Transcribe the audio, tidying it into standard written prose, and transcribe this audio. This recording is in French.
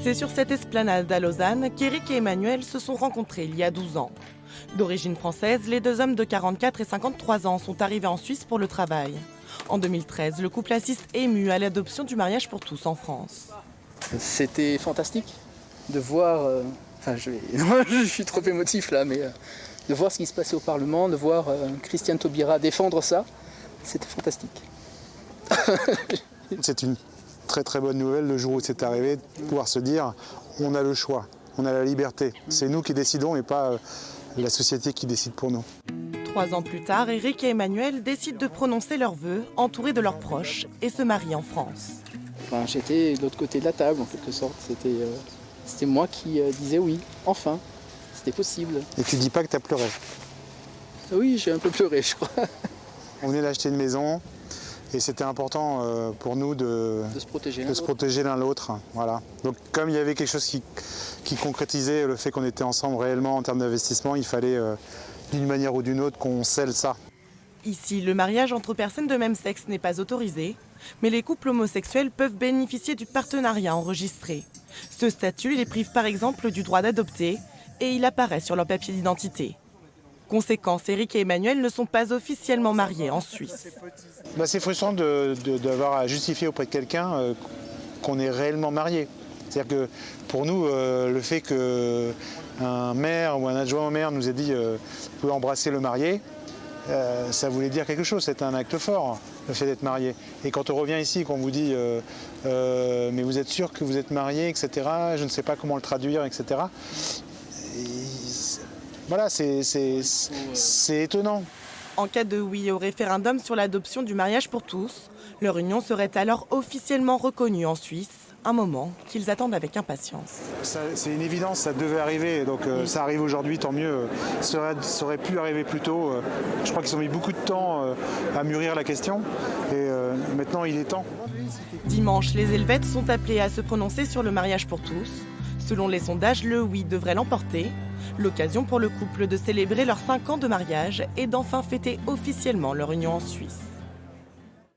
C'est sur cette esplanade à Lausanne qu'Éric et Emmanuel se sont rencontrés il y a 12 ans. D'origine française, les deux hommes de 44 et 53 ans sont arrivés en Suisse pour le travail. En 2013, le couple assiste ému à l'adoption du mariage pour tous en France. C'était fantastique de voir, je suis trop émotif là, mais de voir ce qui se passait au Parlement, de voir Christiane Taubira défendre ça, c'était fantastique. C'est une très très bonne nouvelle le jour où c'est arrivé, de pouvoir se dire on a le choix, on a la liberté. C'est nous qui décidons et pas la société qui décide pour nous. 3 ans plus tard, Éric et Emmanuel décident de prononcer leurs vœux, entourés de leurs proches, et se marient en France. Enfin, j'étais de l'autre côté de la table en quelque sorte, c'était moi qui disais oui, enfin, c'était possible. Et tu dis pas que tu as pleuré? Oui, j'ai un peu pleuré je crois. On venait d'acheter une maison et c'était important pour nous de se protéger l'un l'autre. Voilà. Donc comme il y avait quelque chose qui concrétisait le fait qu'on était ensemble réellement en termes d'investissement, il fallait d'une manière ou d'une autre qu'on scelle ça. Ici, le mariage entre personnes de même sexe n'est pas autorisé, mais les couples homosexuels peuvent bénéficier du partenariat enregistré. Ce statut les prive par exemple du droit d'adopter et il apparaît sur leur papier d'identité. Conséquence, Éric et Emmanuel ne sont pas officiellement mariés en Suisse. C'est frustrant d'avoir à justifier auprès de quelqu'un qu'on est réellement marié. C'est-à-dire que pour nous, le fait qu'un maire ou un adjoint au maire nous ait dit vous pouvez embrasser le marié, ça voulait dire quelque chose, c'était un acte fort, le fait d'être marié. Et quand on revient ici, qu'on vous dit mais vous êtes sûr que vous êtes marié, etc., je ne sais pas comment le traduire, etc. Voilà, c'est étonnant. En cas de oui au référendum sur l'adoption du mariage pour tous, leur union serait alors officiellement reconnue en Suisse, un moment qu'ils attendent avec impatience. C'est une évidence, ça devait arriver, donc ça arrive aujourd'hui, tant mieux. Ça aurait pu arriver plus tôt. Je crois qu'ils ont mis beaucoup de temps à mûrir la question et maintenant il est temps. Dimanche, les Helvètes sont appelés à se prononcer sur le mariage pour tous. Selon les sondages, le oui devrait l'emporter. L'occasion pour le couple de célébrer leurs 5 ans de mariage et d'enfin fêter officiellement leur union en Suisse.